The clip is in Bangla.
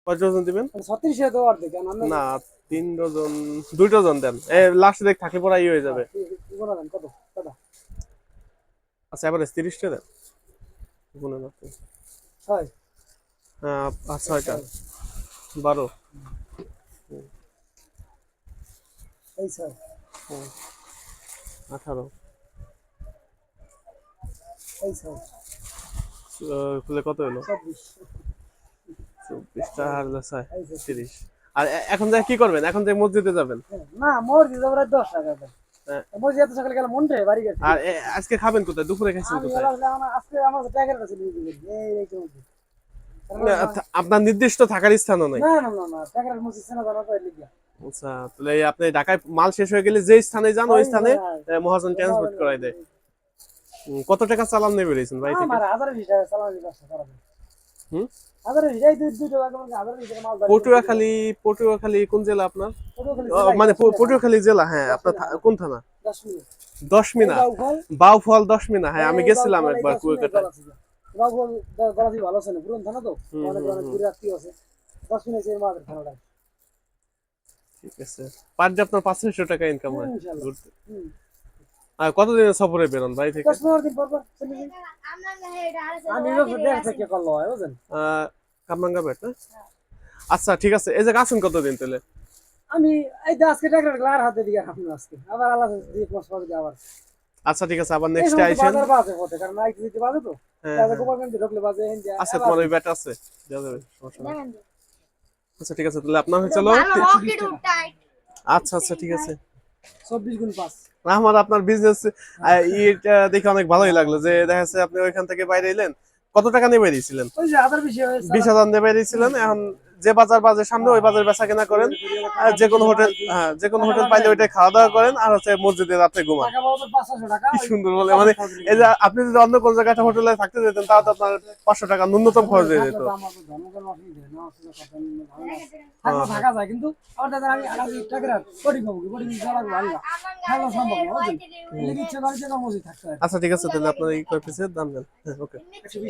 কয় ডজন দিবেন? 36 এ তো অর্ধেক না 3 ডজন 2 ডজন দেন, এ লাস্ট দেখ থাকি পড়া হয়ে যাবে। কি বলা দেন কত কত আচ্ছা এভারেজ 30 টা দেন, গুনে না 6 পাঁচ 6টা 12 এই 6 18 এই 6 খুলে কত হলো? 26 24টা আর 6 এই 6 30। আর এখন যা কি করবেন? এখন যে মসজিদে যাবেন? না মোর দিতে পারে 10 টাকা দেন হ্যাঁ। মসজিদে এত সকালে গেলে মনটা বাড়ি গেছে আর আজকে খাবেন কোথায়? দুপুরে খাইছেন আমি কোথায়? আজকে আমার টাকার কাছে নিয়ে দিবেন এই মসজিদ না, আপনার নির্দিষ্ট থাকার স্থানও নাই? না না না না টাকার মসজিদ না জানা তো লিখিয়া আচ্ছা তাহলে আপনি ঢাকায় মাল শেষ হয়ে গেলে যে স্থানে যান ওই স্থানে মহাজন ট্রান্সপোর্ট করাই দেয়। কত টাকা চালান নেবে বেরিয়েছেন ভাই থেকে? আমার 1020 টাকা চালানি ব্যবসা করা হুম 1020 এই দুই টাকা মানে 1020 টাকা মাল পটুয়াখালী কোন জেলা আপনার? মানে পটুয়াখালী জেলা, হ্যাঁ আপনার কোন থানা? 10 মিনিট 10 মিনা, বাউফল 10 মিনা, হ্যাঁ আমি গেছিলাম একবার কুয়াকাটা। বাবুল গলাজি ভালো আছে না পুরন থানা তো অনেক অনেক দূরে আত্মীয় আছে 10 মিনিট এর মাঝে থানাটা ঠিক আছে, পার ডে আপনার 500 টাকা ইনকাম হয় ইনশাআল্লাহ ঘুরতে। আর কতদিনের সফরে বেরোন বাড়ি থেকে? 10 দিন পর পর চলে যাই আমি লোক দেখ থেকে করলো হয় বুঝেন কামরাঙ্গা বেট না? আচ্ছা ঠিক আছে, এই যে আছেন কতদিন তাহলে? আমি এই যে আজকে টাকা আর হাতে দিয়ে আপনি আজকে আবার আলাদা দিয়ে মাস পরে দিয়ে আবার আচ্ছা ঠিক আছে, আবার এই নেক্সট সময় তো আইসেন। বাজার বাজে হতে কারণ নাইট দিতে বাজে তো হ্যাঁ তাহলে হ্যাঁ গোপালগঞ্জ ঢুকলে বাজে হিন্দি আচ্ছা, তোমার ওই ব্যাট আছে, দেওয়া যাবে, সমস্যা নেই। আচ্ছা ঠিক আছে, তাহলে আপনার হচ্ছে আচ্ছা আচ্ছা ঠিক আছে। 24 গুণ 5 আমার আপনার বিজনেস এটা দেখে অনেক ভালোই লাগলো যে দেখা যাচ্ছে আপনি ওইখান থেকে বাইরে এলেন। কত টাকা নিয়ে বেরিয়েছিলেন? ওই যে আদার বিষয় হয়েছে 20,000 নিয়ে বেরিয়েছিলেন। এখন যে বাজার সামনে ওই বাজার বেচা কেনা করেন, আর যে কোনো হোটেল, হ্যাঁ যে কোনো হোটেল পাইলে ওইটাই খাওয়া দাওয়া করেন, আর হচ্ছে মসজিদে রাতে ঘুমান। টাকা পাবো 500 টাকা কি সুন্দর বলে, মানে এই যে আপনি যদি অন্য কোন জায়গায় হোটেলে থাকতে যেতেন তাও তো আপনার 500 টাকা ন্যূনতম খরচ হয়ে যেত। থাকা যায় কিন্তু আমার দাদা আমি আলাদা টাকা কোটি পাবো কোটি টাকা ভালো না ভালো সম্ভব না বুঝলেন এই ইচ্ছে বাড়িতে না মসজিদ থাকতে হয় আচ্ছা ঠিক আছে, তাহলে আপনার এই কয় পিসের দাম দেন? হ্যাঁ ওকে। 120